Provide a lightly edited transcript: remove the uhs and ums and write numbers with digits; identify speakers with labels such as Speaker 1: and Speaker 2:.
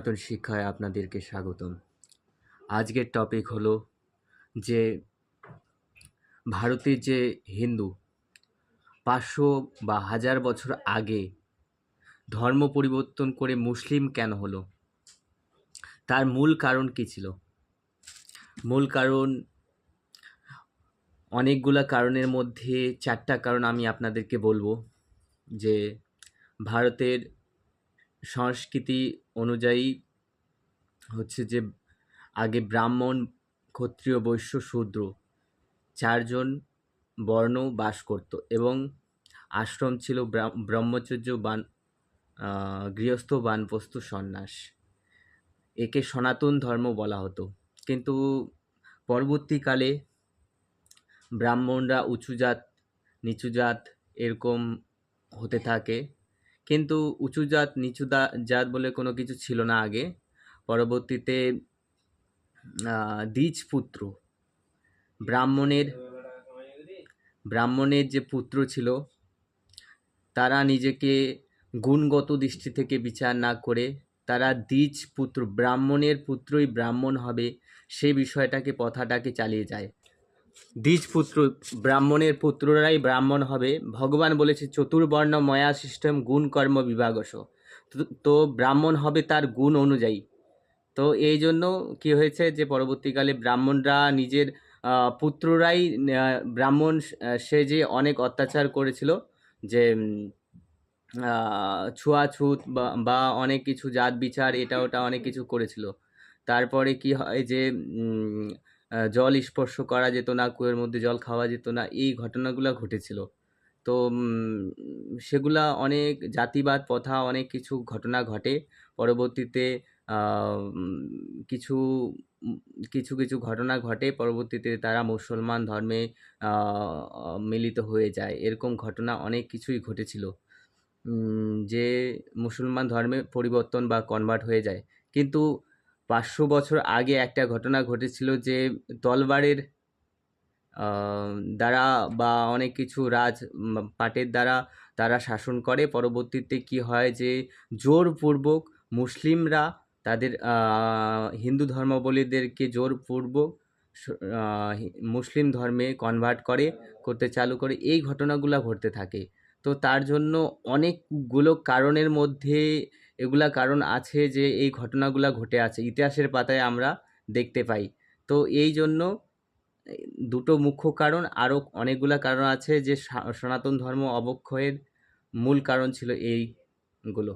Speaker 1: সনাতন শিক্ষায় আপনাদেরকে স্বাগতম। আজকের টপিক হলো যে ভারতের যে হিন্দু 500 বা 1000 বছর আগে ধর্ম পরিবর্তন করে মুসলিম কেন হলো, তার মূল কারণ কী ছিল? মূল কারণ অনেকগুলা কারণের মধ্যে 4টা কারণ আমি আপনাদেরকে বলবো। যে ভারতের সংস্কৃতি অনুযায়ী হচ্ছে যে আগে ব্রাহ্মণ, ক্ষত্রিয়, বৈশ্য, শূদ্র 4 জন বর্ণ বাস করত এবং আশ্রম ছিল ব্রহ্মচর্য, গৃহস্থ, বানপ্রস্থ, সন্ন্যাস। একে সনাতন ধর্ম বলা হতো। কিন্তু পরবর্তীকালে ব্রাহ্মণরা উঁচু জাত, নিচু জাত এরকম হতে থাকে। কিন্তু উঁচু জাত নিচু জাত বলে কোনো কিছু ছিল না আগে। পরবর্তীতে দ্বিজপুত্র, ব্রাহ্মণের যে পুত্র ছিল তারা নিজেকে গুণগত দৃষ্টি থেকে বিচার না করে তারা দ্বিজপুত্র, ব্রাহ্মণের পুত্রই ব্রাহ্মণ হবে, সেই বিষয়টাকে প্রথাটাকে চালিয়ে যায়। দ্বিজপুত্র, ব্রাহ্মণের পুত্ররাই ব্রাহ্মণ হবে। ভগবান বলেছে চতুর্বর্ণ ময়া সিস্টেম গুণ কর্ম বিভাগস। তো ব্রাহ্মণ হবে তার গুণ অনুযায়ী। তো এই জন্য কী হয়েছে যে পরবর্তীকালে ব্রাহ্মণরা নিজের পুত্ররাই ব্রাহ্মণ সেজে অনেক অত্যাচার করেছিল। যে ছুয়াছুত বা অনেক কিছু জাত বিচার, এটা ওটা অনেক কিছু করেছিল। তারপরে কি হয় যে জল স্পর্শ করা যেত না, কুয়োর মধ্যে জল খাওয়া যেত না, এই ঘটনাগুলো ঘটেছিল। তো সেগুলা অনেক জাতিবাদ প্রথা, অনেক কিছু ঘটনা ঘটে। পরবর্তীতে কিছু কিছু ঘটনা ঘটে, পরবর্তীতে তারা মুসলমান ধর্মে মিলিত হয়ে যায়। এরকম ঘটনা অনেক কিছুই ঘটেছিল, যে মুসলমান ধর্মে পরিবর্তন বা কনভার্ট হয়ে যায়। কিন্তু 500 বছর আগে একটা ঘটনা ঘটেছিল যে তলবারের দ্বারা বা অনেক কিছু পাটের দ্বারা তারা শাসন করে। পরবর্তীতে কি হয় যে জোরপূর্বক মুসলিমরা তাদের হিন্দু ধর্মাবলম্বীদেরকে জোরপূর্বক মুসলিম ধর্মে কনভার্ট করতে চালু করে। এই ঘটনাগুলো ঘটতে থাকে। তো তার জন্য অনেকগুলো কারণের মধ্যে এগুলা কারণ আছে যে এই ঘটনাগুলো ঘটে আছে, ইতিহাসের পাতায় আমরা দেখতে পাই। তো এই জন্য দুটো মুখ্য কারণ, আরও অনেকগুলা কারণ আছে যে সনাতন ধর্ম অবক্ষয়ের মূল কারণ ছিল এইগুলো।